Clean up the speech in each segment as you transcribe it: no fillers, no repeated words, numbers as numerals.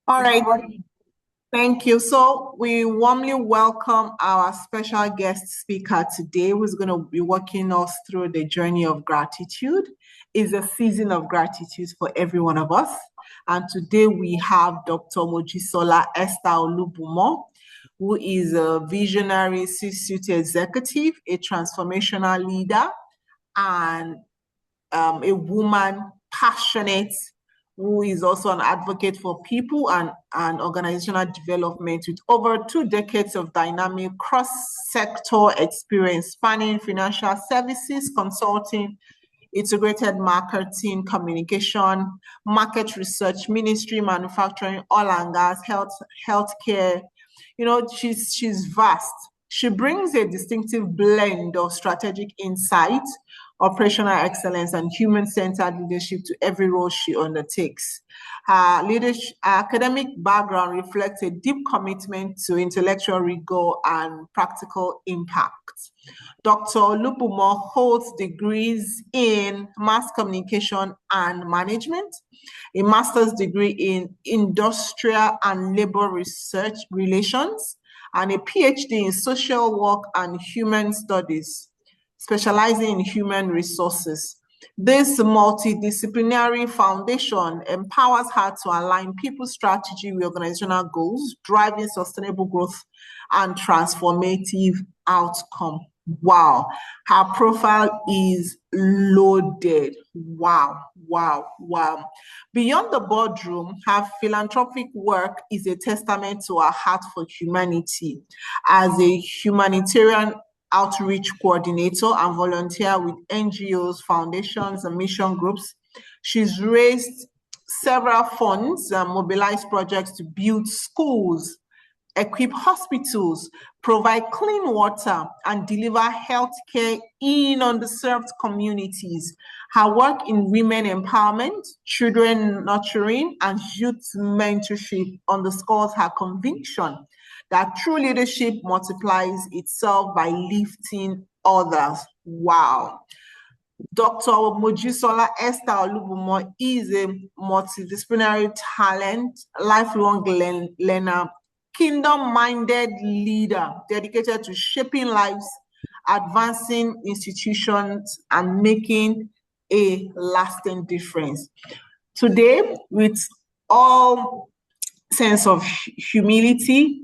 All right, thank you. So we warmly welcome our special guest speaker today, who's going to be walking us through the journey of gratitude. It's a season of gratitude for every one of us. And today we have Dr. Moji Esther Olubunmo, who is a visionary C-suite executive, a transformational leader, and a woman passionate who is also an advocate for people and organizational development with over 2 decades of dynamic cross-sector experience spanning financial services, consulting, integrated marketing, communication, market research, ministry, manufacturing, oil and gas, healthcare. You know, she's vast. She brings a distinctive blend of strategic insight, operational excellence, and human-centered leadership to every role she undertakes. Her academic background reflects a deep commitment to intellectual rigor and practical impact. Dr. Olubunmo holds degrees in mass communication and management, a master's degree in industrial and labor research relations, and a PhD in social work and human studies, specializing in human resources. This multidisciplinary foundation empowers her to align people's strategy with organizational goals, driving sustainable growth and transformative outcome. Wow, her profile is loaded. Wow, wow, wow. Beyond the boardroom, her philanthropic work is a testament to her heart for humanity. As a humanitarian outreach coordinator and volunteer with NGOs, foundations, and mission groups, she's raised several funds and mobilized projects to build schools, equip hospitals, provide clean water, and deliver healthcare in underserved communities. Her work in women empowerment, children nurturing, and youth mentorship underscores her conviction that true leadership multiplies itself by lifting others. Wow. Dr. Moji Esther Olubunmo is a multidisciplinary talent, lifelong learner, kingdom-minded leader dedicated to shaping lives, advancing institutions, and making a lasting difference. Today, with all sense of humility,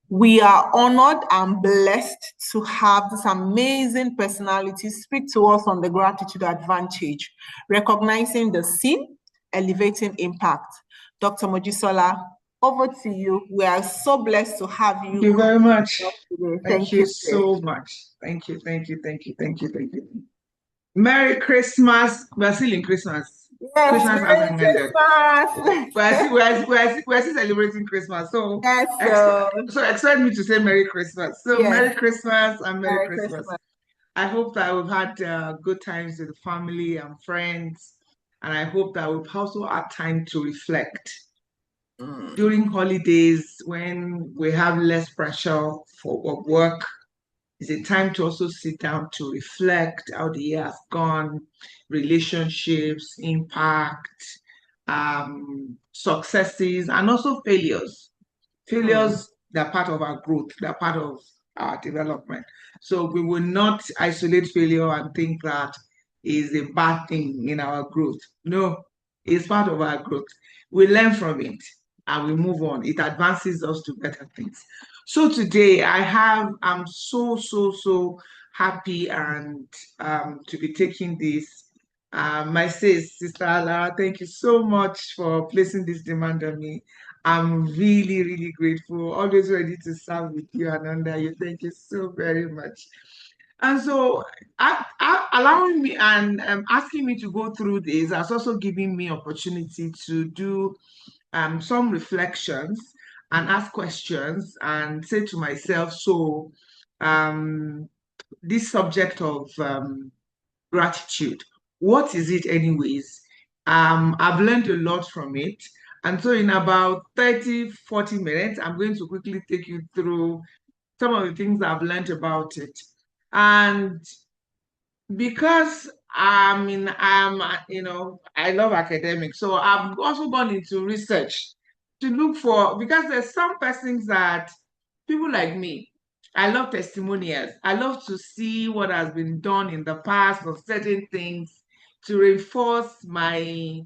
we are honored and blessed to have this amazing personality speak to us on the gratitude advantage, recognizing the sin, elevating impact. Dr. Mojisola, over to you. We are so blessed to have you. Thank you very much. Thank you so much. Thank you. Merry Christmas. We're still in Christmas. Yes, Christmas hasn't ended. Christmas. We're still celebrating Christmas. So, yes, so expect me to say Merry Christmas. So yes. Merry Christmas and Merry Christmas. I hope that we've had good times with the family and friends. And I hope that we've also had time to reflect. During holidays, when we have less pressure for work, it's a time to also sit down to reflect how the year has gone, relationships, impact, successes, and also failures. Failures, they're part of our growth, they're part of our development. So we will not isolate failure and think that is a bad thing in our growth. No, it's part of our growth. We learn from it and we move on. It advances us to better things. So today I'm so happy and to be taking this. My sister Lara, thank you so much for placing this demand on me. I'm really grateful, always ready to serve with you and under you. Thank you so very much. And so allowing me and asking me to go through this has also given me opportunity to do some reflections and ask questions and say to myself, so this subject of gratitude, what is it anyways? I've learned a lot from it. And so in about 30-40 minutes, I'm going to quickly take you through some of the things I've learned about it. And because I love academics, so I've also gone into research to look for, because there's some persons that, people like me, I love testimonials. I love to see what has been done in the past of certain things to reinforce my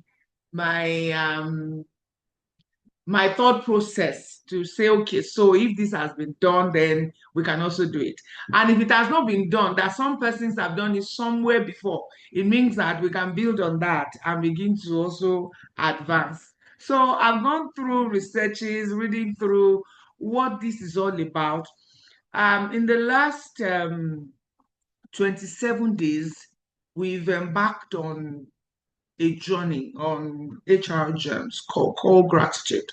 my thought process, to say, okay, so if this has been done, then we can also do it. And if it has not been done, that some persons have done it somewhere before, it means that we can build on that and begin to also advance. So I've gone through researches, reading through what this is all about. In the last 27 days, we've embarked on a journey on HR Gems called Gratitude.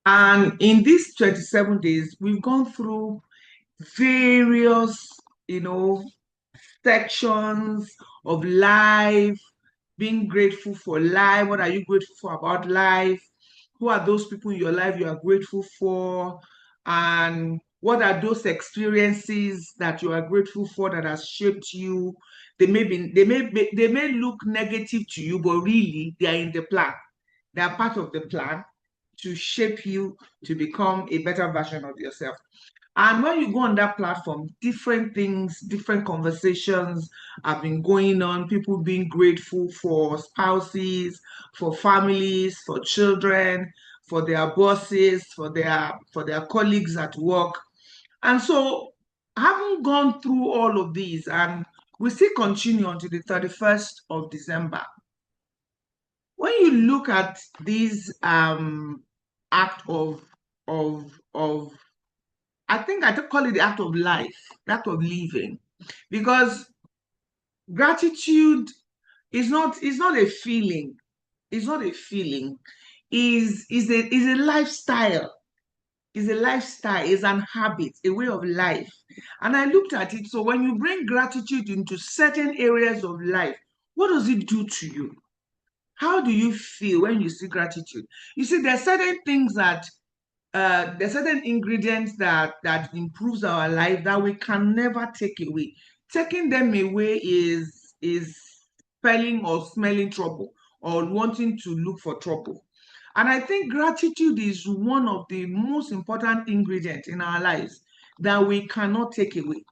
And in these 27 days, we've gone through various, sections of life, being grateful for life. What are you grateful for about life? Who are those people in your life you are grateful for? And what are those experiences that you are grateful for that has shaped you? They may look negative to you, but really they are in the plan. They are part of the plan to shape you to become a better version of yourself. And when you go on that platform, different things, different conversations have been going on. People being grateful for spouses, for families, for children, for their bosses, for their colleagues at work. And so, having gone through all of these, and we still continue until the 31st of December. When you look at these act of I think I call it the act of life, the act of living, because gratitude is not a feeling. It's not a feeling. Is a lifestyle. Is a lifestyle. Is an habit, a way of life. And I looked at it. So when you bring gratitude into certain areas of life, what does it do to you? How do you feel when you see gratitude? You see, there are certain things that there's certain ingredients that improves our life that we can never take away. Taking them away is spelling or smelling trouble or wanting to look for trouble. And I think gratitude is one of the most important ingredients in our lives that we cannot take away.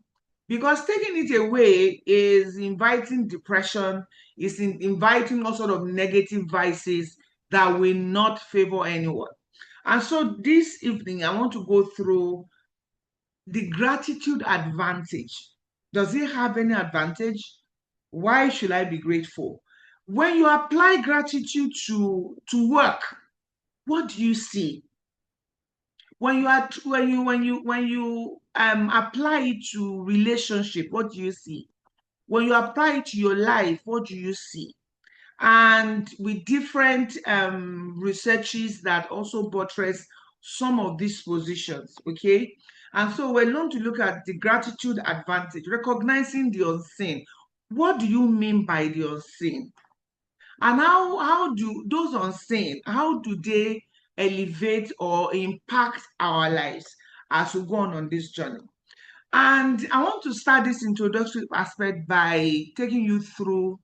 Because taking it away is inviting depression, is inviting all sort of negative vices that will not favor anyone. And so this evening, I want to go through the gratitude advantage. Does it have any advantage? Why should I be grateful? When you apply gratitude to work, what do you see? When you apply it to relationship, what do you see? When you apply it to your life, what do you see? And with different researches that also buttress some of these positions, okay? And so we're going to look at the gratitude advantage, recognizing the unseen. What do you mean by the unseen? And how do those unseen, how do they elevate or impact our lives as we go on this journey? And I want to start this introductory aspect by taking you through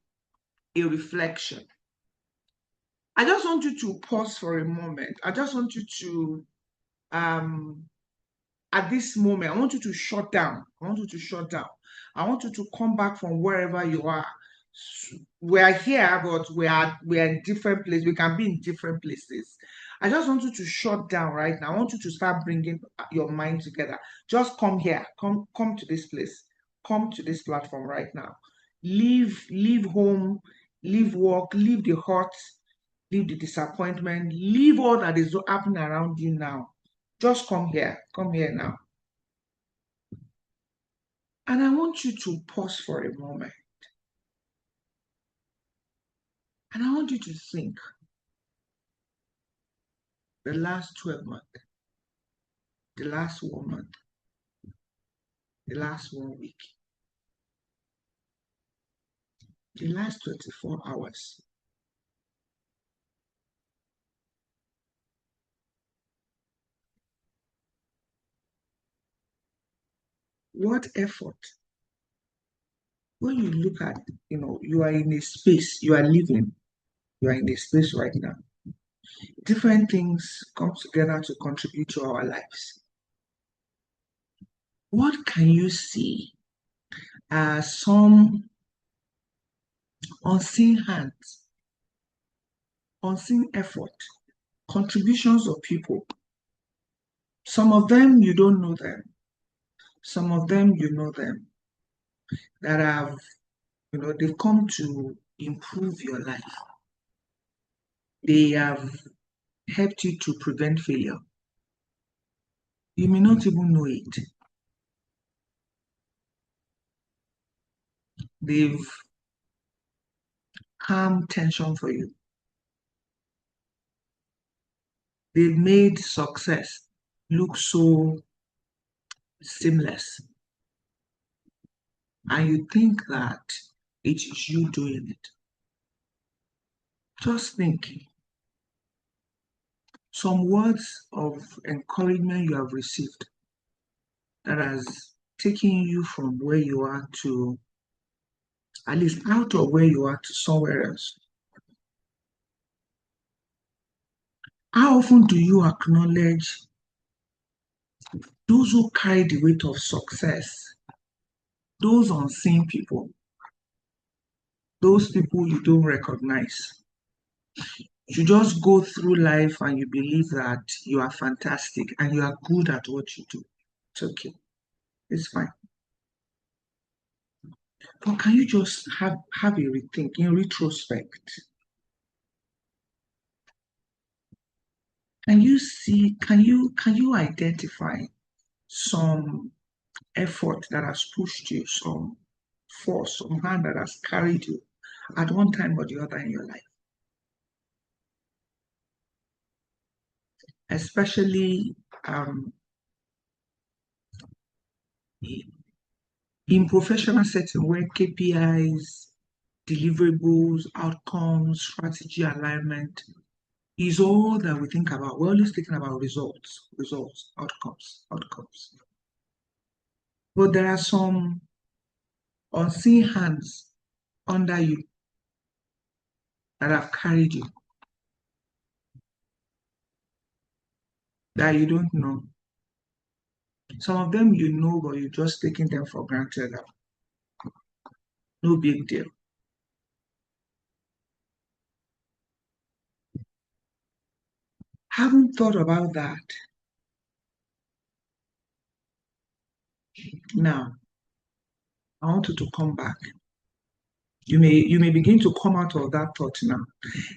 a reflection. I just want you to pause for a moment. I just want you to, at this moment, I want you to shut down. I want you to shut down. I want you to come back from wherever you are. We are here, but we are in different places. We can be in different places. I just want you to shut down right now. I want you to start bringing your mind together. Just come here. Come to this place. Come to this platform right now. Leave home. Leave work. Leave the hurt. Leave the disappointment. Leave all that is happening around you now. Just come here. Come here now. And I want you to pause for a moment. And I want you to think the last 12 months, the last 1 month, the last 1 week, the last 24 hours. What effort? When you look at, you are in a space, you are living, you are in a space right now. Different things come together to contribute to our lives. What can you see as some unseen hands, unseen effort, contributions of people? Some of them you don't know them. Some of them you know them, that have, they've come to improve your life. They have helped you to prevent failure. You may not even know it. They've calmed tension for you. They've made success look so seamless. And you think that it is you doing it. Just think, some words of encouragement you have received that has taken you from where you are to, at least out of where you are, to somewhere else. How often do you acknowledge those who carry the weight of success, those unseen people, those people you don't recognize? You just go through life and you believe that you are fantastic and you are good at what you do. It's okay. It's fine. But can you just have a rethink in retrospect? Can you identify some effort that has pushed you, some force, some hand that has carried you at one time or the other in your life? Especially in professional setting where KPIs, deliverables, outcomes, strategy alignment is all that we think about. We're always thinking about results, outcomes. But there are some unseen hands under you that have carried you that you don't know. Some of them you know, but you're just taking them for granted. No big deal. Haven't thought about that. Now, I want you to come back. You may begin to come out of that thought now.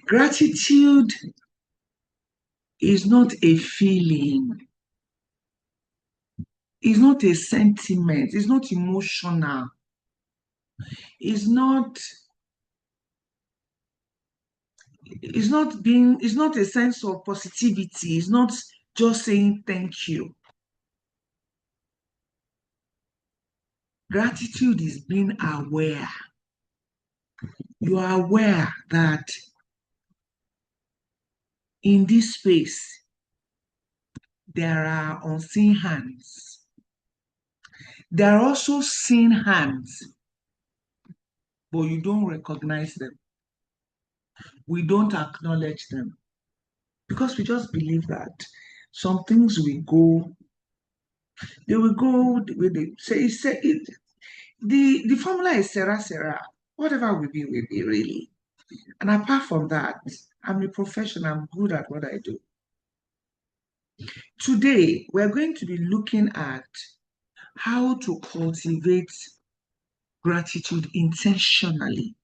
Gratitude is not a feeling. It's not a sentiment. It's not emotional. It's not a sense of positivity. It's not just saying thank you. Gratitude is being aware. You are aware that in this space, there are unseen hands. There are also seen hands, but you don't recognize them. We don't acknowledge them because we just believe that some things they will go with it. Say it. The formula is Sera. Whatever will be really. And apart from that, I'm a professional. I'm good at what I do. Today, we're going to be looking at how to cultivate gratitude intentionally.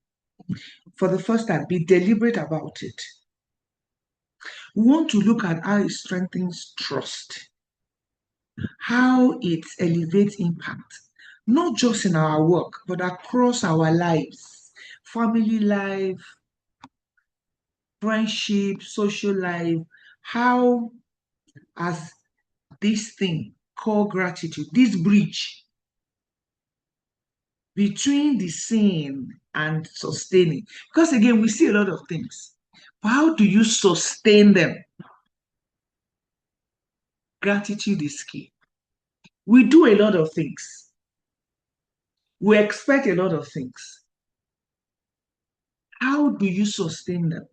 For the first time, be deliberate about it. We want to look at how it strengthens trust, how it elevates impact, not just in our work, but across our lives, family life, friendship, social life. How, as this thing called gratitude, this bridge between the seeing and sustaining. Because again, we see a lot of things. But how do you sustain them? Gratitude is key. We do a lot of things. We expect a lot of things. How do you sustain them?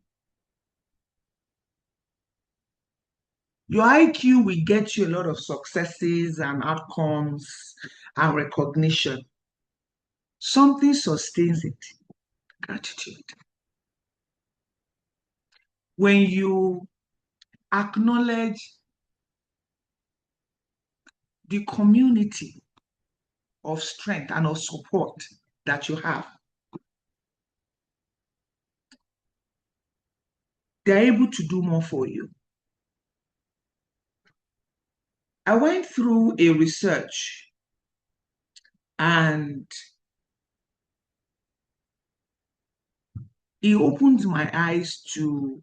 Your IQ will get you a lot of successes and outcomes and recognition. Something sustains it. Gratitude. When you acknowledge the community of strength and of support that you have, they're able to do more for you. I went through a research and it opened my eyes to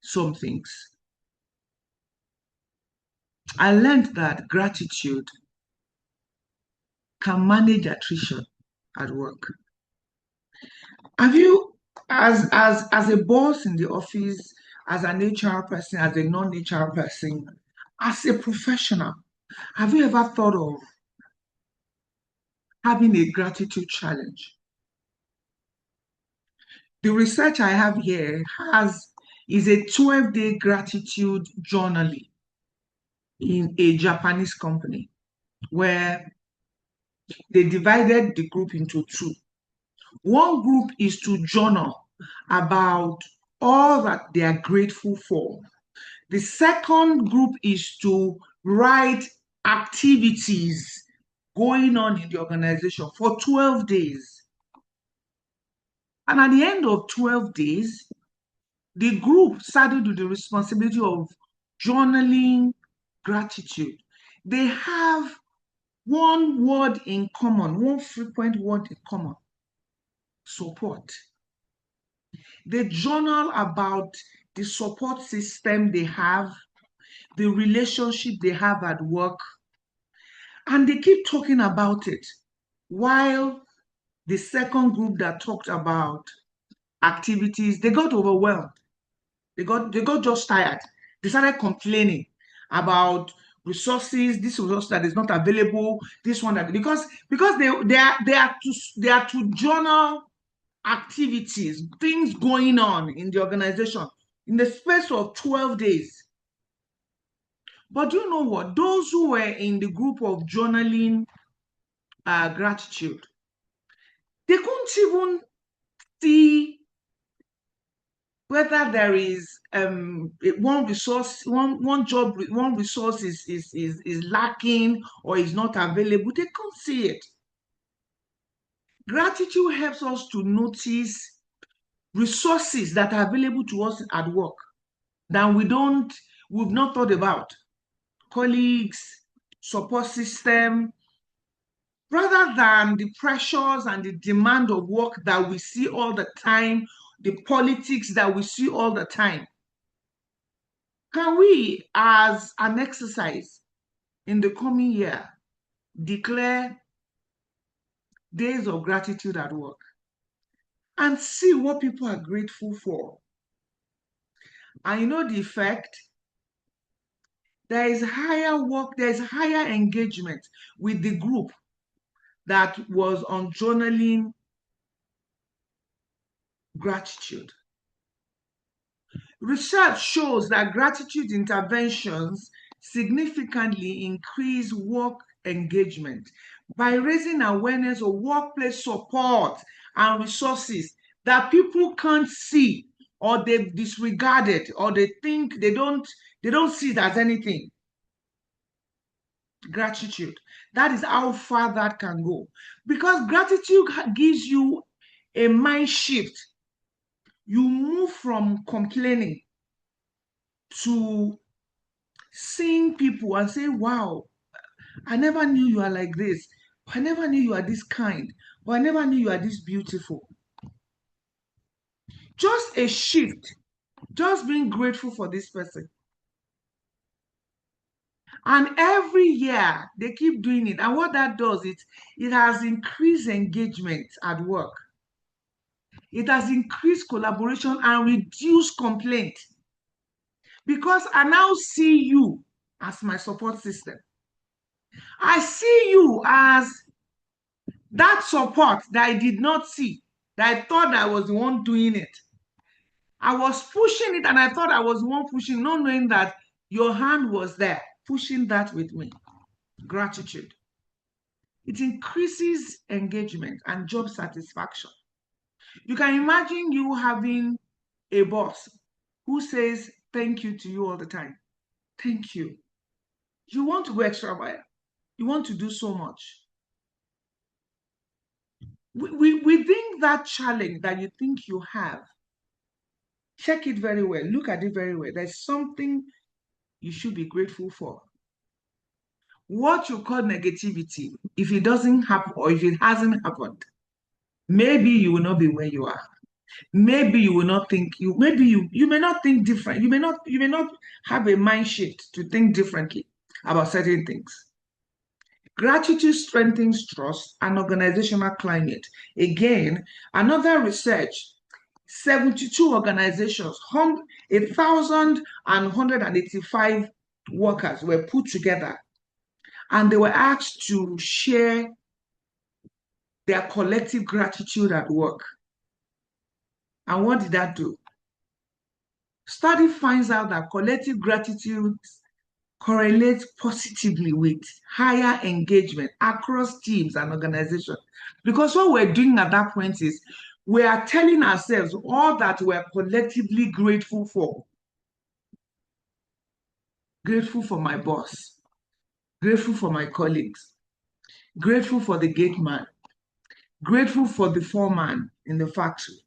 some things. I learned that gratitude can manage attrition at work. Have you, as a boss in the office, as an HR person, as a non-HR person, as a professional, have you ever thought of having a gratitude challenge? The research I have here is a 12-day gratitude journaling in a Japanese company where they divided the group into two. One group is to journal about all that they are grateful for. The second group is to write activities going on in the organization for 12 days. And at the end of 12 days, the group started with the responsibility of journaling gratitude. They have one word in common, one frequent word in common: support. They journal about the support system they have, the relationship they have at work, and they keep talking about it. While the second group that talked about activities, they got overwhelmed. They got just tired. They started complaining about resources, this resource that is not available, this one that, because they are to journal activities, things going on in the organization in the space of 12 days. But do you know what? Those who were in the group of journaling gratitude, they couldn't even see whether there is one resource, one job, one resource is lacking or is not available. They can't see it. Gratitude helps us to notice resources that are available to us at work that we've not thought about. Colleagues, support system, rather than the pressures and the demand of work that we see all the time, the politics that we see all the time. Can we, as an exercise in the coming year, declare days of gratitude at work and see what people are grateful for? And you know the effect? There is higher work, there is higher engagement with the group that was on journaling gratitude. Research shows that gratitude interventions significantly increase work engagement by raising awareness of workplace support and resources that people can't see, or they've disregarded, or they think they don't see it as anything. Gratitude. That is how far that can go. Because gratitude gives you a mind shift. You move from complaining to seeing people and say, wow, I never knew you are like this. I never knew you are this kind. Or I never knew you are this beautiful. Just a shift. Just being grateful for this person. And every year they keep doing it. And what that does, it has increased engagement at work. It has increased collaboration and reduced complaint. Because I now see you as my support system. I see you as that support that I did not see, that I thought I was the one doing it. I was pushing it and I thought I was the one pushing, not knowing that Your hand was there, pushing that with me. Gratitude. It increases engagement and job satisfaction. You can imagine you having a boss who says thank you to you all the time. Thank you. You want to go extra mile. You want to do so much. Within that challenge that you think you have, check it very well. Look at it very well. There's something you should be grateful for. What you call negativity, if it doesn't happen or if it hasn't happened, maybe you will not be where you are. Maybe you will not think you may not think different. You may not have a mind shift to think differently about certain things. Gratitude strengthens trust and organizational climate. Again, another research, 72 organizations, 1,185 workers were put together and they were asked to share their collective gratitude at work. And what did that do? Study finds out that collective gratitude correlates positively with higher engagement across teams and organizations. Because what we're doing at that point is we are telling ourselves all that we're collectively grateful for. Grateful for my boss, grateful for my colleagues, grateful for the gate man, grateful for the foreman in the factory,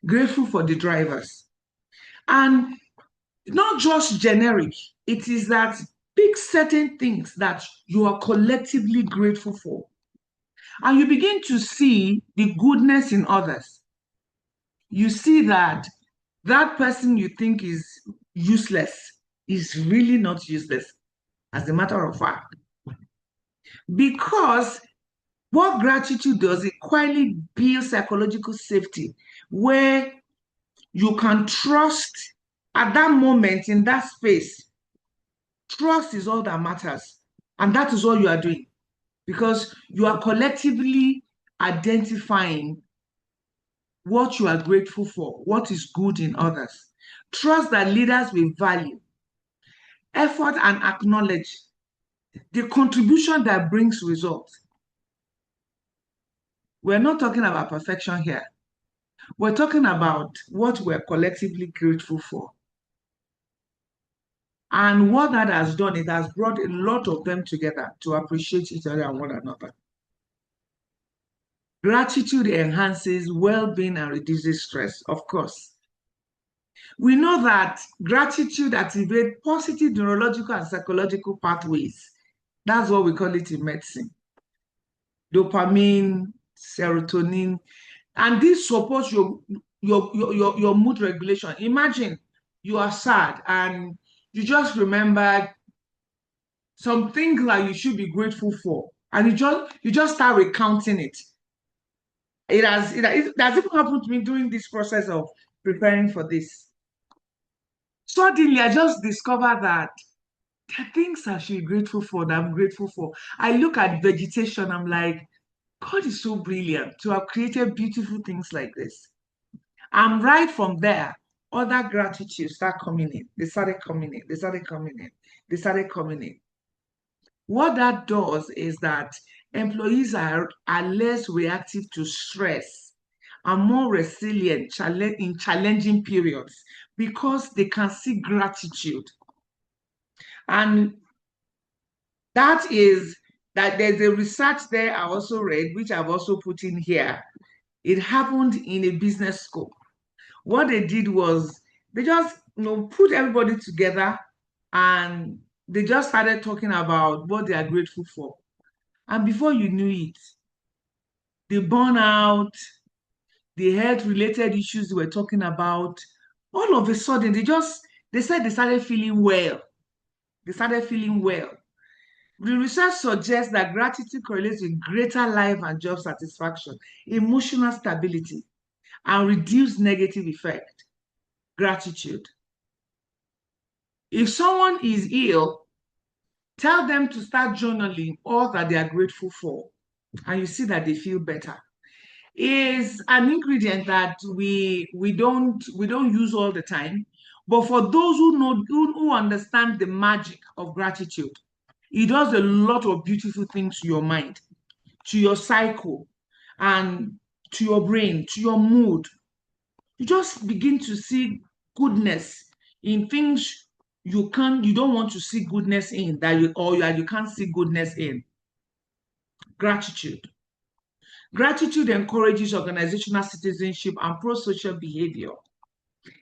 grateful for the drivers. And not just generic, it is that pick certain things that you are collectively grateful for. And you begin to see the goodness in others. You see that that person you think is useless is really not useless, as a matter of fact. Because what gratitude does, it quietly builds psychological safety, where you can trust at that moment in that space. Trust is all that matters. And that is all you are doing, because you are collectively identifying what you are grateful for, what is good in others. Trust that leaders will value, effort, and acknowledge the contribution that brings results. We're not talking about perfection here. We're talking about what we're collectively grateful for. And what that has done, it has brought a lot of them together to appreciate each other and one another. Gratitude enhances well-being and reduces stress, of course. We know that gratitude activates positive neurological and psychological pathways. That's what we call it in medicine. Dopamine, serotonin, and this supports your mood regulation. Imagine you are sad and you just remembered some things that you should be grateful for, and you just start recounting it. It has even happened to me during this process of preparing for this. Suddenly, I just discovered that there are things I should be grateful for, that I'm grateful for. I look at vegetation, I'm like, God is so brilliant to have created beautiful things like this. And right from there, other gratitudes start coming in. They started coming in. They started coming in. They started coming in. What that does is that employees are less reactive to stress and more resilient in challenging periods because they can see gratitude. And that there's a research there I also read, which I've also put in here. It happened in a business school. What they did was they just put everybody together and they just started talking about what they are grateful for. And before you knew it, the burnout, the health-related issues they were talking about, all of a sudden they said they started feeling well. They started feeling well. The research suggests that gratitude correlates with greater life and job satisfaction, emotional stability, and reduced negative effect. Gratitude. If someone is ill, tell them to start journaling all that they are grateful for, and you see that they feel better. Is an ingredient that we don't use all the time. But for those who know, who understand the magic of gratitude, it does a lot of beautiful things to your mind, to your cycle, and to your brain, to your mood. You just begin to see goodness in things you don't want to see goodness in, that you can't see goodness in. Gratitude. Gratitude encourages organizational citizenship and pro-social behavior.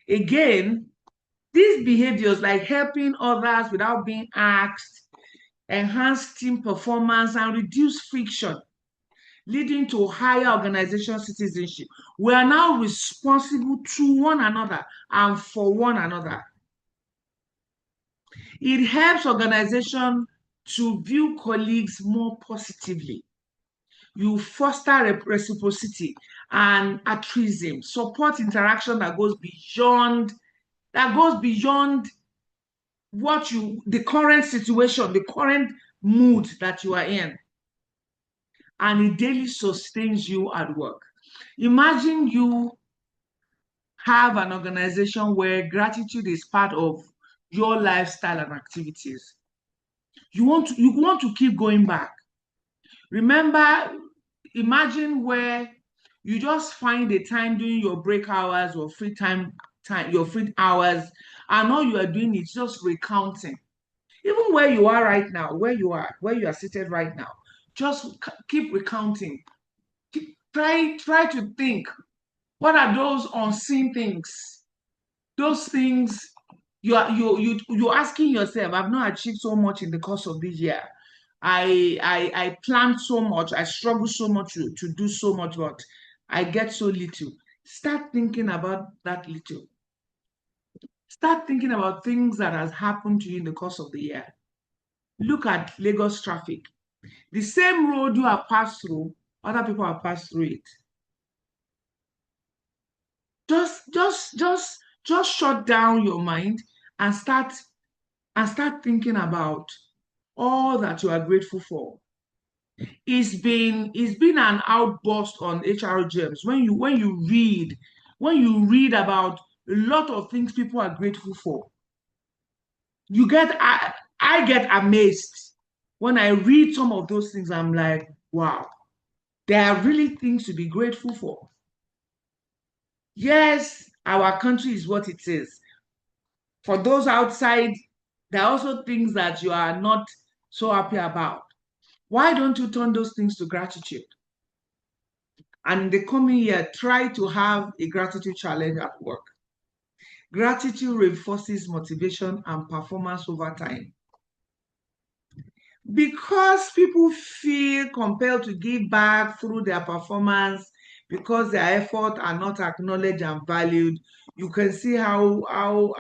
Again, these behaviors like helping others without being asked, enhance team performance, and reduce friction, leading to higher organizational citizenship. We are now responsible to one another and for one another. It helps organizations to view colleagues more positively. You foster reciprocity and altruism, support interaction that goes beyond the current situation, the current mood that you are in. And it daily sustains you at work. Imagine you have an organization where gratitude is part of your lifestyle and activities. You want to keep going back. Remember, imagine where you just find a time during your break hours or your free hours, and all you are doing is just recounting. Even where you are right now, where you are seated right now, just keep recounting. Try to think, what are those unseen things? Those things you're asking yourself, I've not achieved so much in the course of this year. I planned so much, I struggle so much to do so much, but I get so little. Start thinking about that little. Start thinking about things that has happened to you in the course of the year. Look at Lagos traffic. The same road you have passed through, other people have passed through it. Just shut down your mind and start thinking about all that you are grateful for. It's been an outburst on HR Gems when you read about a lot of things people are grateful for. I get amazed when I read some of those things. I'm like, wow, there are really things to be grateful for. Yes, our country is what it is. For those outside, there are also things that you are not so happy about. Why don't you turn those things to gratitude? And in the coming year, try to have a gratitude challenge at work. Gratitude reinforces motivation and performance over time. Because people feel compelled to give back through their performance, because their efforts are not acknowledged and valued, you can see how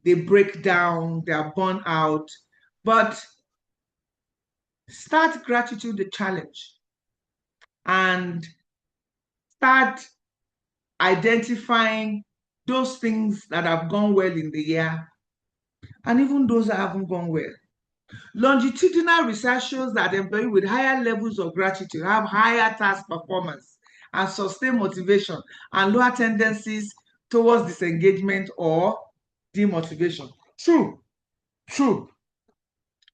they break down, they are burnt out. But start gratitude the challenge and start identifying those things that have gone well in the year and even those that haven't gone well. Longitudinal research shows that employees with higher levels of gratitude have higher task performance and sustained motivation and lower tendencies towards disengagement or demotivation. True.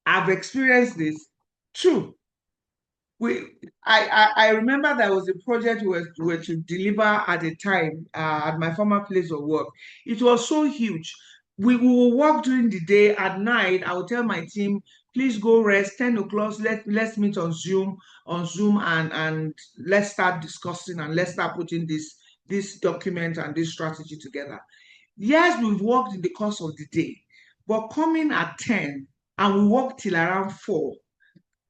I've experienced this. True. I remember there was a project we were to deliver at a time at my former place of work. It was so huge. We will work during the day. At night, I will tell my team, please go rest. 10 o'clock, let's meet on Zoom and let's start discussing and let's start putting this document and this strategy together. Yes, we've worked in the course of the day, but coming at 10 and we work till around 4.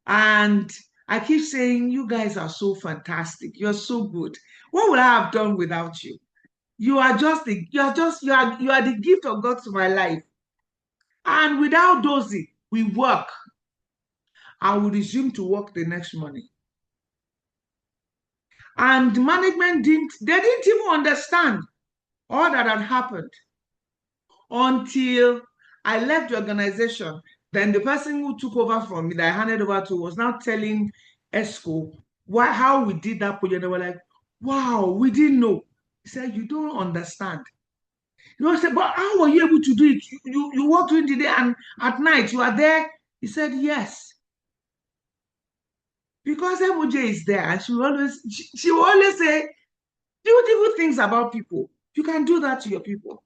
And I keep saying, you guys are so fantastic. You're so good. What would I have done without you? You are the gift of God to my life. And without Dozy, we work. I will resume to work the next morning. And the management didn't even understand all that had happened until I left the organization. Then the person who took over from me, that I handed over to, was now telling ESCO how we did that project. They were like, wow, we didn't know. He said, you don't understand. You will say, but how were you able to do it? You work during the day and at night you are there. He said, yes. Because Moji is there and she will always say beautiful things about people. You can do that to your people.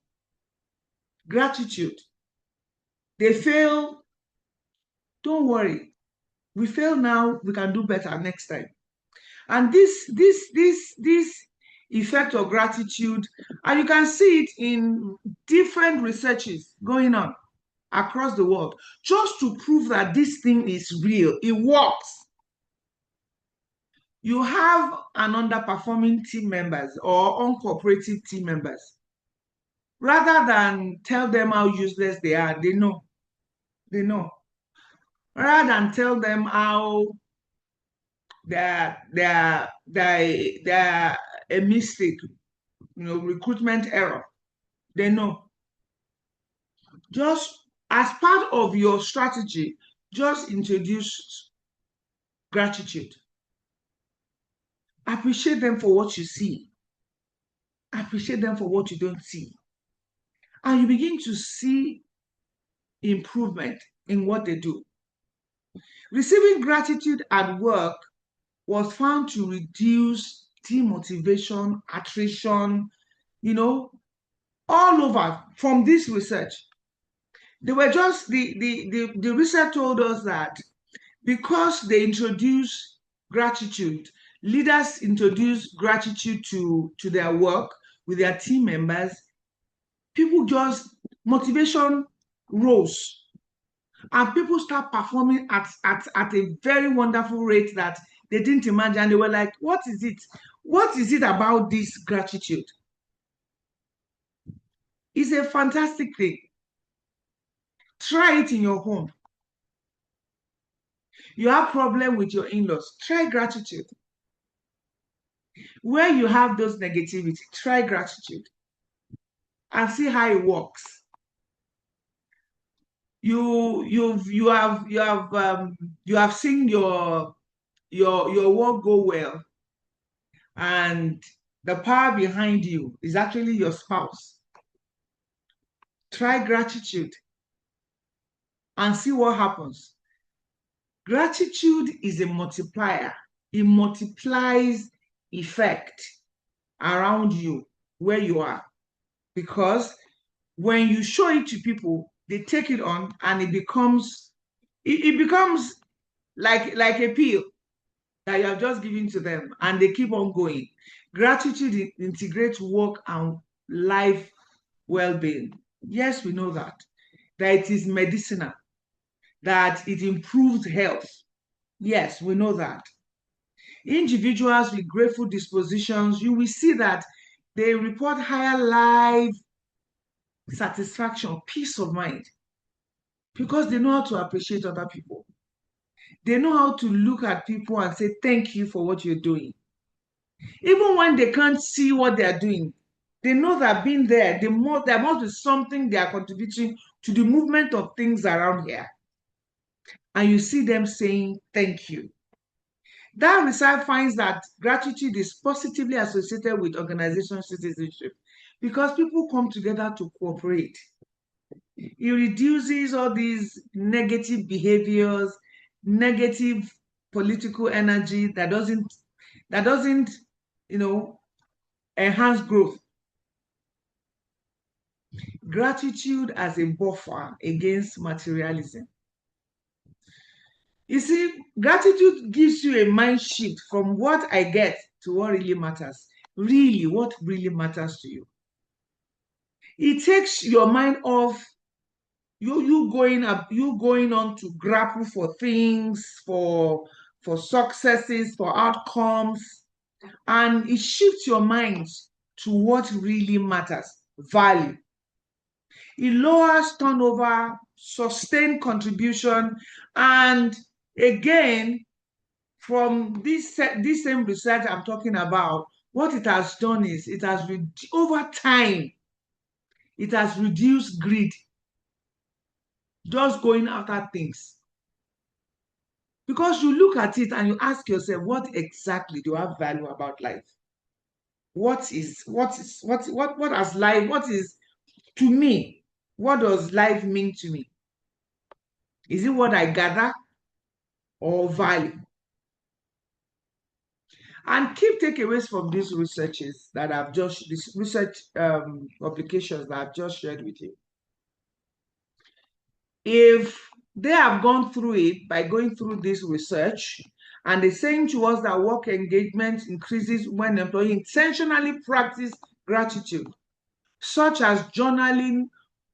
Gratitude. They fail, don't worry. We fail now, we can do better next time. And this effect of gratitude, and you can see it in different researches going on across the world, just to prove that this thing is real, it works. You have an underperforming team members or uncooperative team members. Rather than tell them how useless they are, they know. They know. Rather than tell them how they're a mistake, recruitment error, they know. Just as part of your strategy, just introduce gratitude. Appreciate them for what you see. Appreciate them for what you don't see. And you begin to see improvement in what they do. Receiving gratitude at work was found to reduce demotivation, attrition, all over from this research. They were just, the research told us that because they introduce gratitude, leaders introduce gratitude to their work with their team members, people just, motivation rose. And people start performing at a very wonderful rate that they didn't imagine. They were like, what is it? What is it about this gratitude? It's a fantastic thing. Try it in your home. You have problem with your in-laws, try gratitude. Where you have those negativity, try gratitude and see how it works. You have seen your work go well, and the power behind you is actually your spouse. Try gratitude and see what happens. Gratitude is a multiplier. It multiplies effect around you where you are, because when you show it to people, they take it on and it becomes like a pill that you have just given to them, and they keep on going. Gratitude integrates work and life well-being. Yes, we know that it is medicinal, that it improves health. Yes, we know that. Individuals with grateful dispositions, you will see that they report higher life satisfaction, peace of mind, because they know how to appreciate other people. They know how to look at people and say, thank you for what you're doing. Even when they can't see what they are doing, they know that being there, there must be something they are contributing to the movement of things around here. And you see them saying, thank you. That research finds that gratitude is positively associated with organizational citizenship because people come together to cooperate. It reduces all these negative behaviors, negative political energy that doesn't enhance growth. Gratitude as a buffer against materialism. You see, gratitude gives you a mind shift from what I get to what really matters. Really, what really matters to you. It takes your mind off you going on to grapple for things, for successes, for outcomes, and it shifts your mind to what really matters, value. It lowers turnover, sustained contribution, and again, from this same research I'm talking about, what it has done is it has over time, it has reduced greed, just going after things. Because you look at it and you ask yourself, what exactly do I have value about life? What has life, To me, what does life mean to me? Is it what I gather or value? And key takeaways from these researches that these research publications that I've just shared with you. If they have gone through it by going through this research, and they're saying to us that work engagement increases when employees intentionally practice gratitude, such as journaling,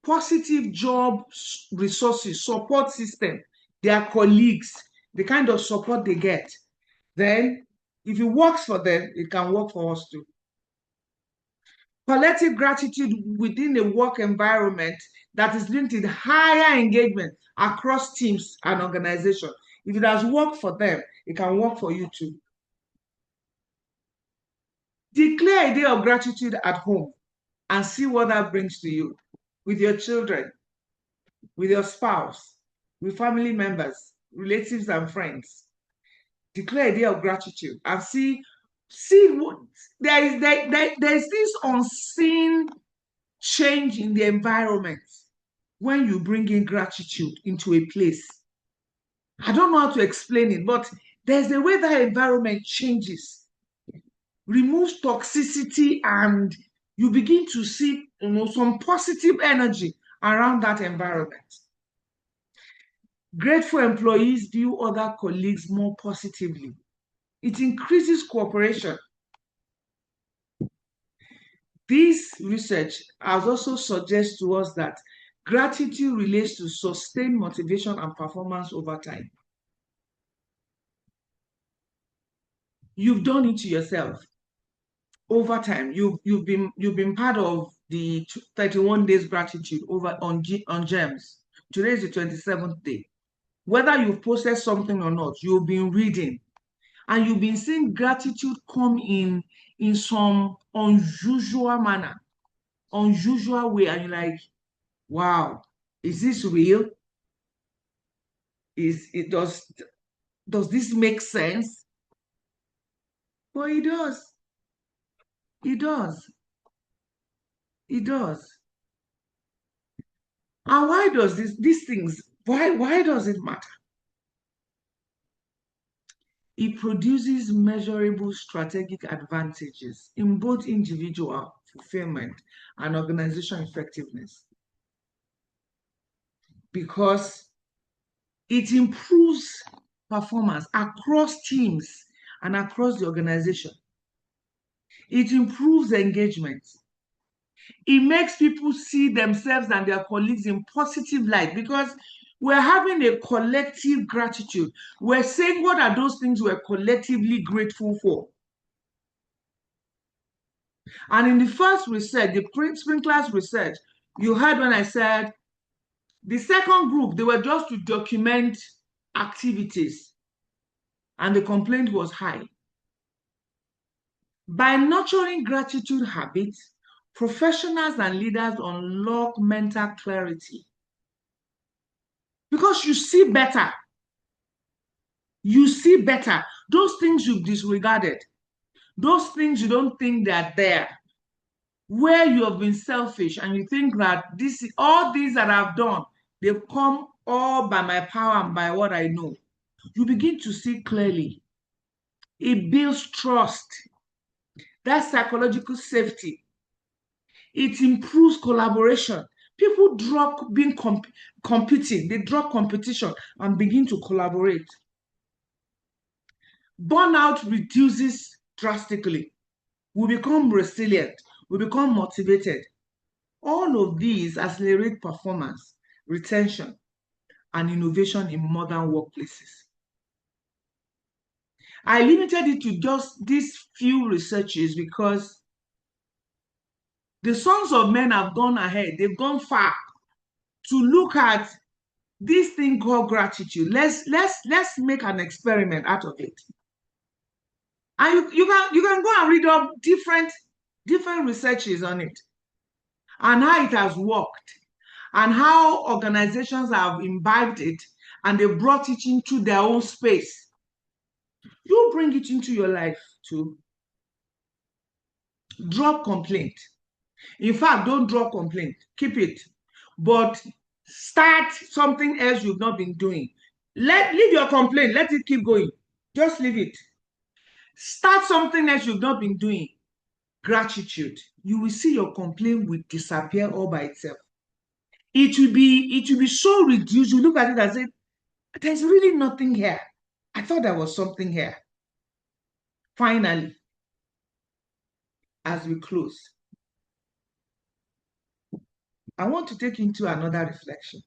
positive job resources, support system, their colleagues, the kind of support they get, then if it works for them, it can work for us too. Collective gratitude within a work environment that is linked to higher engagement across teams and organizations. If it has worked for them, it can work for you too. Declare a day of gratitude at home and see what that brings to you with your children, with your spouse, with family members, relatives, and friends. Declare a day of gratitude and see what there's this unseen change in the environment when you bring in gratitude into a place. I don't know how to explain it, but there's a way that environment changes, removes toxicity, and you begin to see some positive energy around that environment. Grateful employees view other colleagues more positively. It increases cooperation. This research has also suggested to us that gratitude relates to sustained motivation and performance over time. You've done it to yourself over time. You've been part of the 31 days gratitude over on GEMS. Today is the 27th day. Whether you've posted something or not, you've been reading, and you've been seeing gratitude come in some unusual manner, unusual way, and you're like, wow, is this real? Does this make sense? Well, it does. It does. It does. And why does these things, why does it matter? It produces measurable strategic advantages in both individual fulfillment and organization effectiveness, because it improves performance across teams and across the organization. It improves engagement. It makes people see themselves and their colleagues in positive light, because we're having a collective gratitude. We're saying what are those things we're collectively grateful for. And in the first research, the Sprinklers research, you heard when I said the second group, they were just to document activities, and the complaint was high. By nurturing gratitude habits, professionals and leaders unlock mental clarity, because you see better. You see better. Those things you've disregarded, those things you don't think they're there, where you have been selfish and you think that all these that I've done, they've come all by my power and by what I know. You begin to see clearly. It builds trust. That's psychological safety. It improves collaboration. People drop being competing. They drop competition and begin to collaborate. Burnout reduces drastically. We become resilient. We become motivated. All of these accelerate performance, retention, and innovation in modern workplaces. I limited it to just these few researches because the sons of men have gone ahead. They've gone far to look at this thing called gratitude. Let's make an experiment out of it. And you can go and read up different researches on it and how it has worked and how organizations have imbibed it and they brought it into their own space. You bring it into your life too. Drop complaint. In fact, don't draw complaint. Keep it. But start something else you've not been doing. Leave your complaint. Let it keep going. Just leave it. Start something else you've not been doing. Gratitude. You will see your complaint will disappear all by itself. It will be so reduced. You look at it and say, there's really nothing here. I thought there was something here. Finally, as we close, I want to take into another reflection.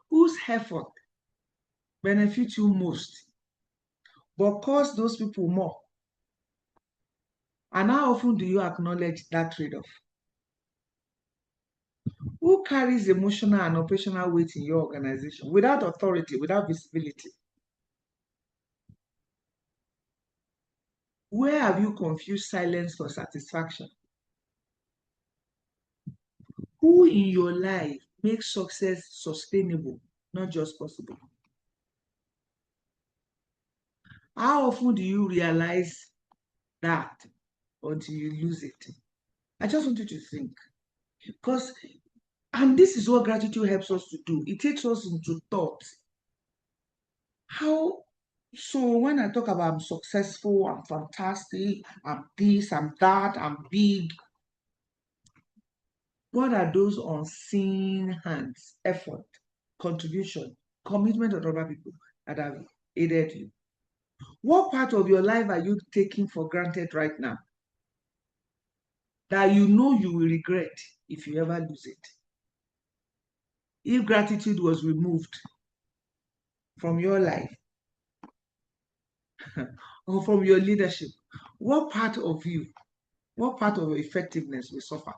Whose effort benefits you most, but cost those people more? And how often do you acknowledge that trade-off? Who carries emotional and operational weight in your organization without authority, without visibility? Where have you confused silence for satisfaction? Who in your life makes success sustainable, not just possible? How often do you realize that until you lose it? I just want you to think. Because, and this is what gratitude helps us to do. It takes us into thought. So when I talk about I'm successful, I'm fantastic, I'm this, I'm that, I'm big, what are those unseen hands, effort, contribution, commitment of other people that have aided you? What part of your life are you taking for granted right now that you know you will regret if you ever lose it? If gratitude was removed from your life or from your leadership, what part of you, what part of your effectiveness will suffer?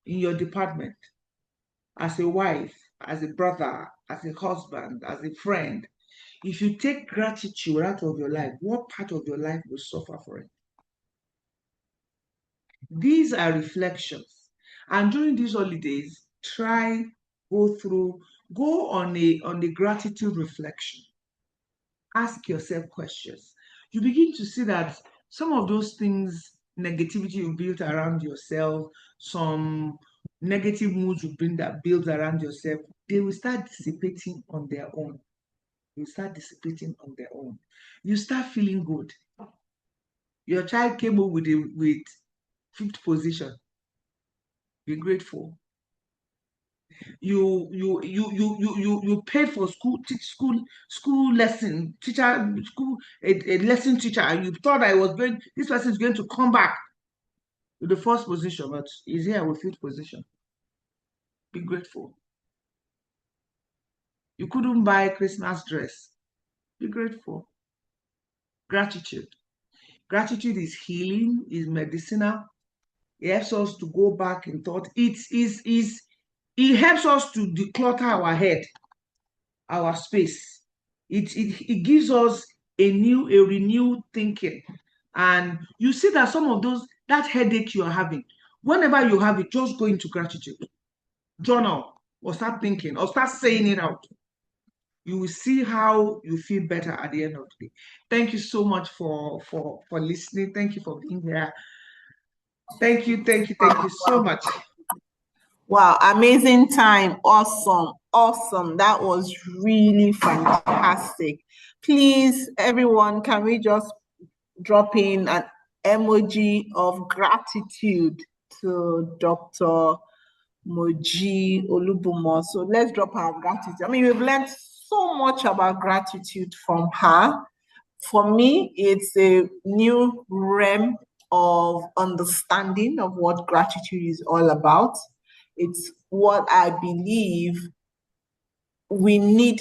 In your department, as a wife, as a brother, as a husband, as a friend, if you take gratitude out of your life, what part of your life will suffer for it? These are reflections. And during these holidays, go on a gratitude reflection. Ask yourself questions. You begin to see that some of those things, negativity you built around yourself, some negative moods you build around yourself, they will start dissipating on their own. You start dissipating on their own. You start feeling good. Your child came up with 5th position. Be grateful. You paid for school lesson teacher, a lesson teacher, and you thought this person is going to come back to the 1st position, but he's here with 5th position. Be grateful. You couldn't buy a Christmas dress. Be grateful. Gratitude. Gratitude is healing, is medicinal. It helps us to go back in thought. It helps us to declutter our head, our space. It gives us a renewed thinking. And you see that some of that headache you are having, whenever you have it, just go into gratitude. Journal, or start thinking, or start saying it out. You will see how you feel better at the end of the day. Thank you so much for listening. Thank you for being here. Thank you so much. Wow, amazing time. Awesome. That was really fantastic. Please, everyone, can we just drop in an emoji of gratitude to Dr. Moji Olubunmo? So let's drop our gratitude. I mean, we've learned so much about gratitude from her. For me, it's a new realm of understanding of what gratitude is all about. It's what I believe we need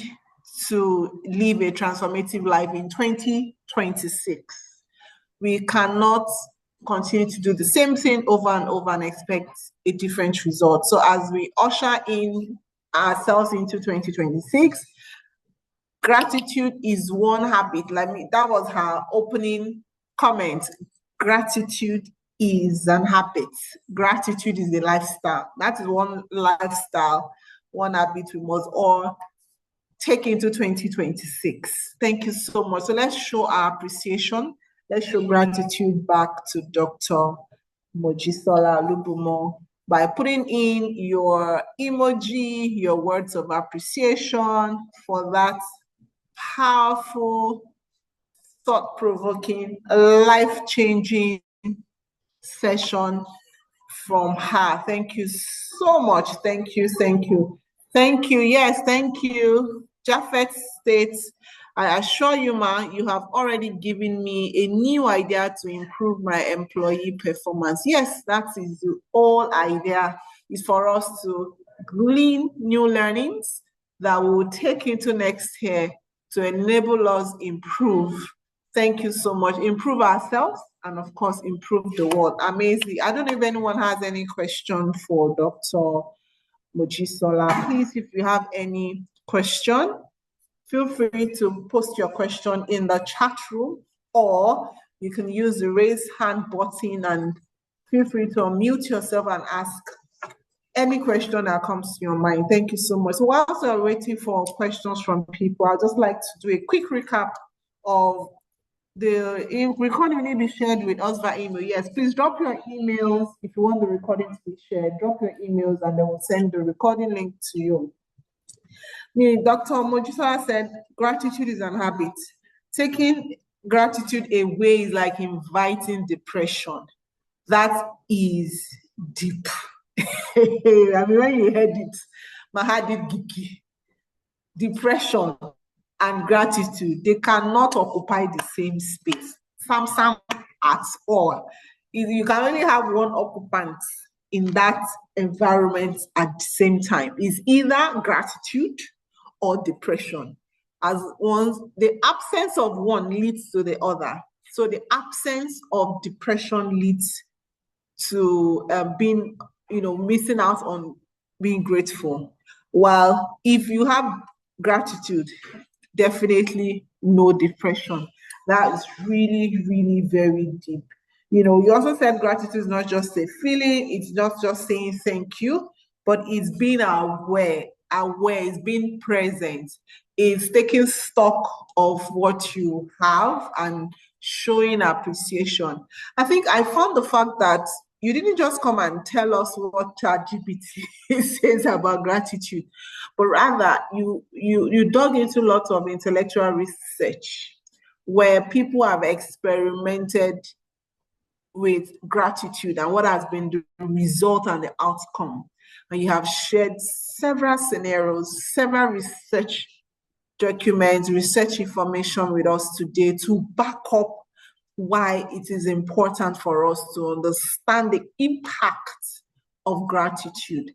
to live a transformative life in 2026. We cannot continue to do the same thing over and over and expect a different result. So as we usher in ourselves into 2026, gratitude is one habit. That was her opening comment. Gratitude is an habit. Gratitude is a lifestyle. That is one lifestyle, one habit we must all take into 2026. Thank you so much. So let's show our appreciation Let's show gratitude back to Dr. Mojisola Olubunmo by putting in your emoji, your words of appreciation for that powerful, thought-provoking, life-changing session from her. Thank you so much. Thank you. Thank you. Thank you. Yes, thank you. Japhet states, I assure you, ma, you have already given me a new idea to improve my employee performance. Yes, that is the whole idea, is for us to glean new learnings that we will take into next year to enable us improve. Thank you so much. Improve ourselves and, of course, improve the world. Amazing. I don't know if anyone has any question for Dr. Mojisola. Please, if you have any question, feel free to post your question in the chat room, or you can use the raise hand button and feel free to unmute yourself and ask any question that comes to your mind. Thank you so much. So whilst we're waiting for questions from people, I'd just like to do a quick recap of the recording will be shared with us via email. Yes, please drop your emails if you want the recording to be shared. Drop your emails and then we'll send the recording link to you. Dr. Mojisola said, gratitude is an habit. Taking gratitude away is like inviting depression. That is deep. I mean, when you heard it, my heart did geeky. Depression and gratitude, they cannot occupy the same space. Some at all. You can only have one occupant in that environment at the same time. It's either gratitude or depression. As the absence of one leads to the other. So the absence of depression leads to being, missing out on being grateful. While if you have gratitude, definitely no depression. That is really, really very deep. You also said gratitude is not just a feeling, it's not just saying thank you, but it's being aware, it's being present, it's taking stock of what you have and showing appreciation. I think I found the fact that you didn't just come and tell us what ChatGPT says about gratitude, but rather you dug into lots of intellectual research where people have experimented with gratitude and what has been the result and the outcome. And you have shared several scenarios, several research documents, research information with us today to back up why it is important for us to understand the impact of gratitude,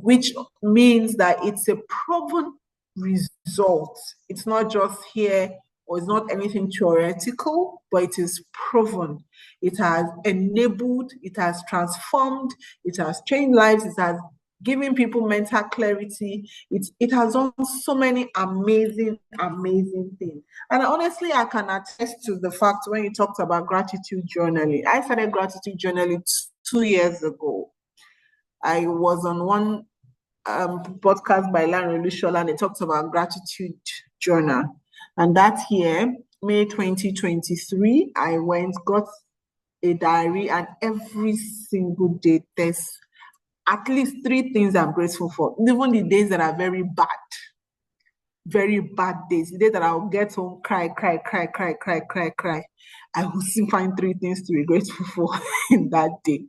which means that it's a proven result. It's not just here, or it's not anything theoretical, but it is proven. It has enabled, it has transformed, it has changed lives, it has given people mental clarity. It has done so many amazing, amazing things. And honestly, I can attest to the fact when you talked about gratitude journaling. I started gratitude journaling 2 years ago. I was on one podcast by Larry Lushola, and it talks about gratitude journal. And that year, May 2023, I got a diary, and every single day there's at least 3 things I'm grateful for. Even the days that are very bad days, the day that I'll get home, cry. I will still find 3 things to be grateful for in that day.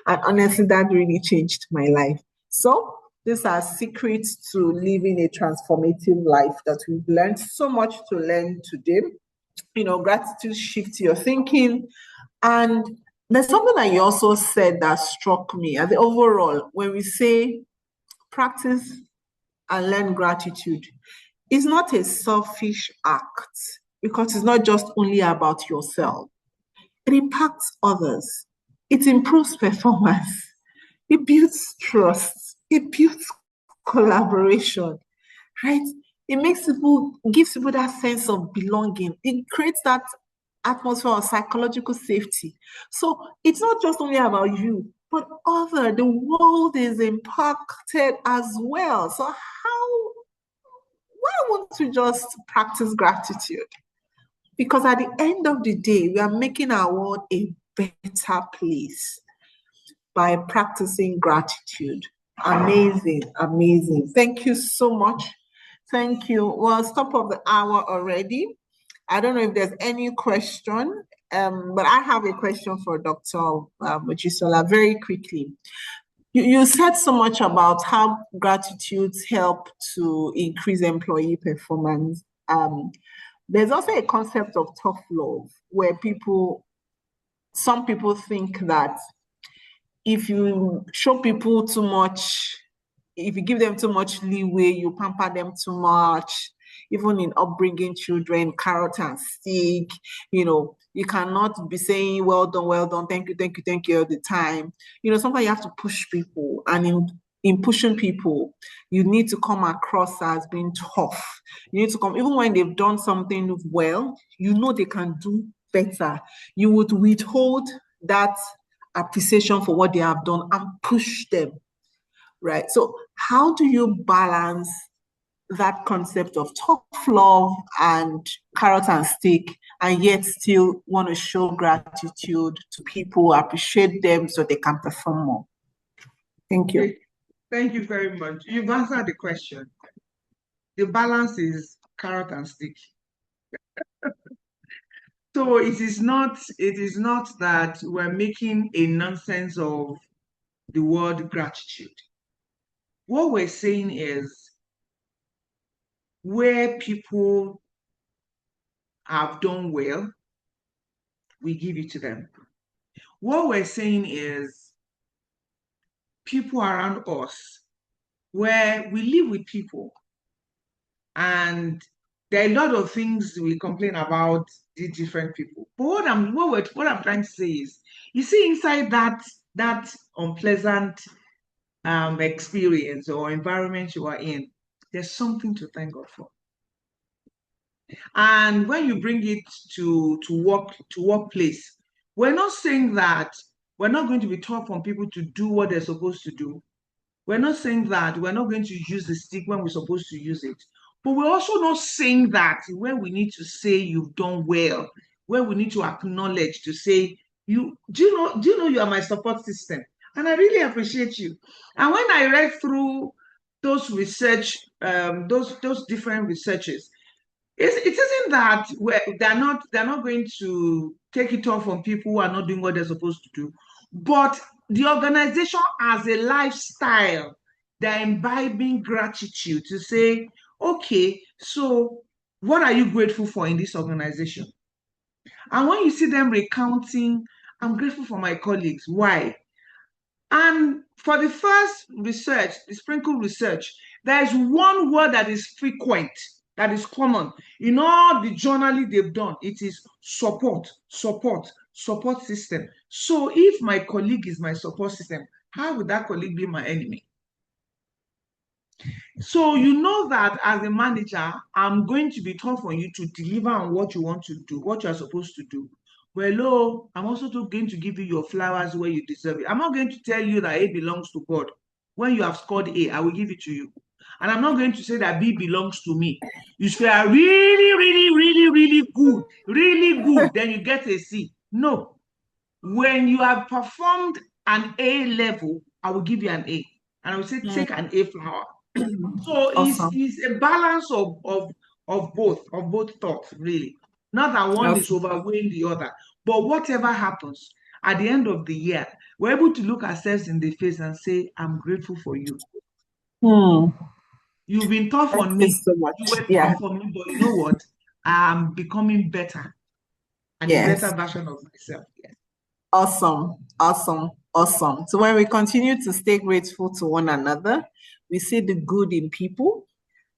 And honestly, that really changed my life. So these are secrets to living a transformative life that we've learned so much to learn today. Gratitude shifts your thinking. And there's something that you also said that struck me. As the overall, when we say practice and learn gratitude, it's not a selfish act, because it's not just only about yourself. It impacts others. It improves performance. It builds trust. It builds collaboration, right? It gives people that sense of belonging. It creates that atmosphere of psychological safety. So it's not just only about you, but the world is impacted as well. So why won't we just practice gratitude? Because at the end of the day, we are making our world a better place by practicing gratitude. Amazing, amazing. Thank you so much. Thank you. Well, it's top of the hour already. I don't know if there's any question, but I have a question for Dr. Mojisola very quickly. You said so much about how gratitudes help to increase employee performance. There's also a concept of tough love where some people think that if you show people too much, if you give them too much leeway, you pamper them too much, even in upbringing children, carrot and stick, you cannot be saying, well done, thank you all the time. Sometimes you have to push people, and in pushing people, you need to come across as being tough. You need to come, even when they've done something well, they can do better. You would withhold that appreciation for what they have done and push them, right? So how do you balance that concept of tough love and carrot and stick, and yet still want to show gratitude to people, appreciate them so they can perform more? Thank you. Thank you very much. You've answered the question. The balance is carrot and stick. So it is not that we're making a nonsense of the word gratitude. What we're saying is, where people have done well, we give it to them. What we're saying is, people around us, where we live with people, and there are a lot of things we complain about the different people. But what I'm trying to say is, you see, inside that unpleasant experience or environment you are in, there's something to thank God for. And when you bring it to workplace, we're not saying that we're not going to be tough on people to do what they're supposed to do. We're not saying that we're not going to use the stick when we're supposed to use it. But we're also not saying that when we need to say you've done well, when we need to acknowledge to say, do you know you are my support system? And I really appreciate you. And when I read through those research, those different researches, it isn't that they're not going to take it off on people who are not doing what they're supposed to do, but the organization as a lifestyle, they're imbibing gratitude to say, okay, so what are you grateful for in this organization? And when you see them recounting, I'm grateful for my colleagues. Why? And for the first research, the sprinkle research, there is one word that is frequent, that is common. In all the journaling they've done, it is support system. So if my colleague is my support system, how would that colleague be my enemy? So you know that as a manager, I'm going to be tough on you to deliver on what you want to do, what you're supposed to do. Well, I'm also going to give you your flowers where you deserve it. I'm not going to tell you that A belongs to God. When you have scored A, I will give it to you. And I'm not going to say that B belongs to me. If you are really good, then you get a C. No. When you have performed an A level, I will give you an A. And I will say, take an A flower. So awesome. It's a balance of both thoughts, really. Not that one is overweighing the other, but whatever happens at the end of the year, we're able to look ourselves in the face and say, I'm grateful for you. You've been tough on me. So much. You were tough on me, but you know what? I'm becoming better and a better version of myself. Yeah. Awesome. So when we continue to stay grateful to one another, we see the good in people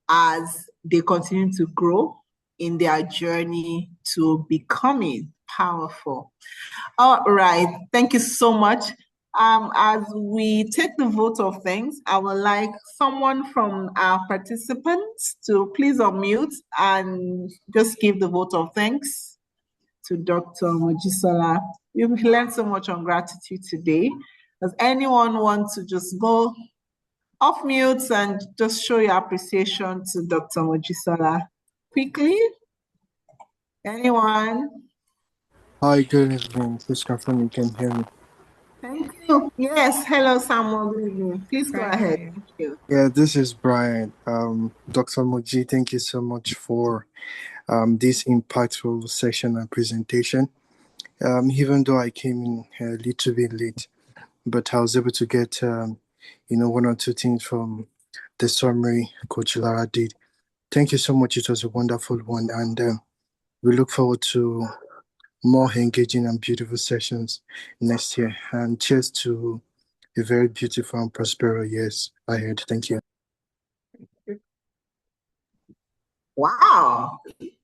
as they continue to grow in their journey to becoming powerful. All right. Thank you so much. As we take the vote of thanks, I would like someone from our participants to please unmute and just give the vote of thanks to Dr. Mojisola. We've learned so much on gratitude today. Does anyone want to just go off mute and just show your appreciation to Dr. Mojisola quickly? Anyone? Hi, good evening. Please confirm you can hear me. Thank you. Yes. Hello, Samuel. Good evening. Please go ahead. Thank you. Yeah, this is Brian. Dr. Moji, thank you so much for this impactful session and presentation. Even though I came in a little bit late, but I was able to get one or two things from the summary Coach Lara did. Thank you so much. It was a wonderful one, and we look forward to more engaging and beautiful sessions next year. And cheers to a very beautiful and prosperous years ahead. Thank you. Wow.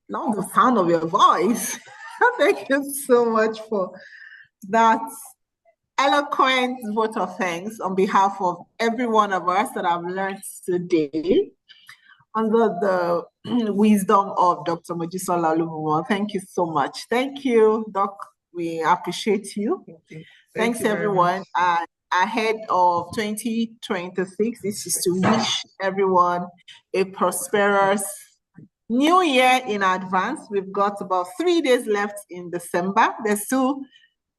Love the sound of your voice. Thank you so much for that eloquent vote of thanks on behalf of every one of us that I've learned today under the wisdom of Dr. Mojisola Olubunmo. Thank you so much. Thank you, Doc. We appreciate you. Thanks, everyone. Ahead of 2026, this is to wish everyone a prosperous new year in advance. We've got about 3 days left in December.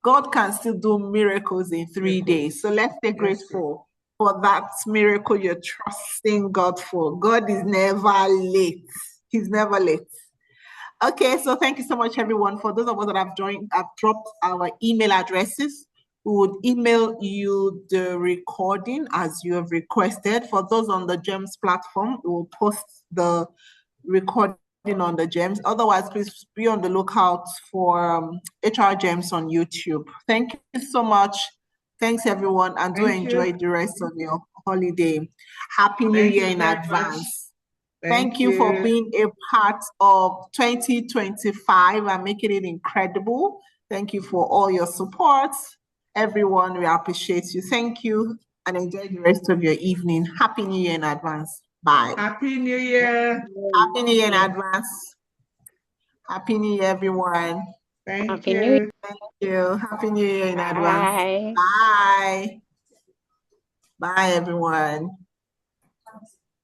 God can still do miracles in 3 days. So let's stay grateful for that miracle you're trusting God for. God is never late. He's never late. Okay, so thank you so much, everyone. For those of us that have joined, I've dropped our email addresses. We would email you the recording as you have requested. For those on the GEMS platform, we will post the recording on the GEMS. Otherwise, please be on the lookout for HR GEMS on YouTube. Thank you so much. Thanks, everyone, and do enjoy the rest of your holiday. Happy New Year in advance. Thank you for being a part of 2025 and making it incredible. Thank you for all your support. Everyone, we appreciate you. Thank you and enjoy the rest of your evening. Happy New Year in advance. Bye. Happy New Year. Happy New Year in advance. Happy New Year, everyone. Thank you. Thank you. Happy New Year in advance. Bye. Bye, everyone.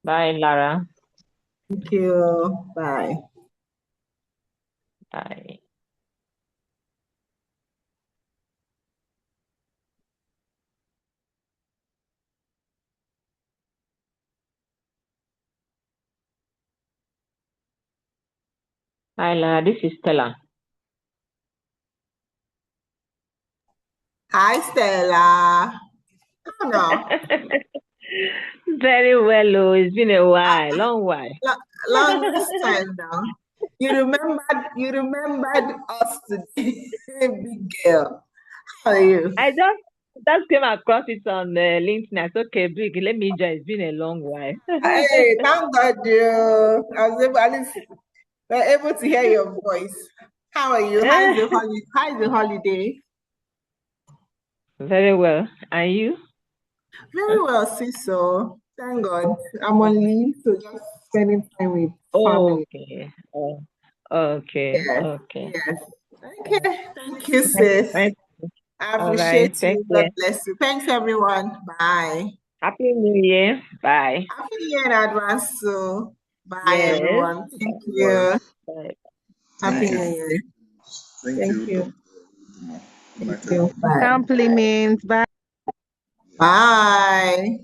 Bye, Lara. Thank you. Bye. Bye. Hi, Lara. This is Stella. Hi, Stella. Oh, no. Very well, oh. It's been a while, long while. Longest time now. You remembered us today, big girl. How are you? I just came across it on LinkedIn. I said, okay, big, let me join. It's been a long while. Hey, thank God you. I was able, at least we're able to hear your voice. How are you? How is the holiday? Very well. And you? Very well, so thank God. I'm on leave, so just spending time with family. Okay. Okay. Yes. Okay. Yes. Okay. Thank you, sis. Right. I appreciate you. God Care. bless you. Thanks, everyone. Bye. Happy New Year. Bye. Happy New Year in advance. So, bye, Yes. everyone. Thank you. Bye. Happy New Year. Thank you. Thank you. Bye. Compliments. Bye. Bye.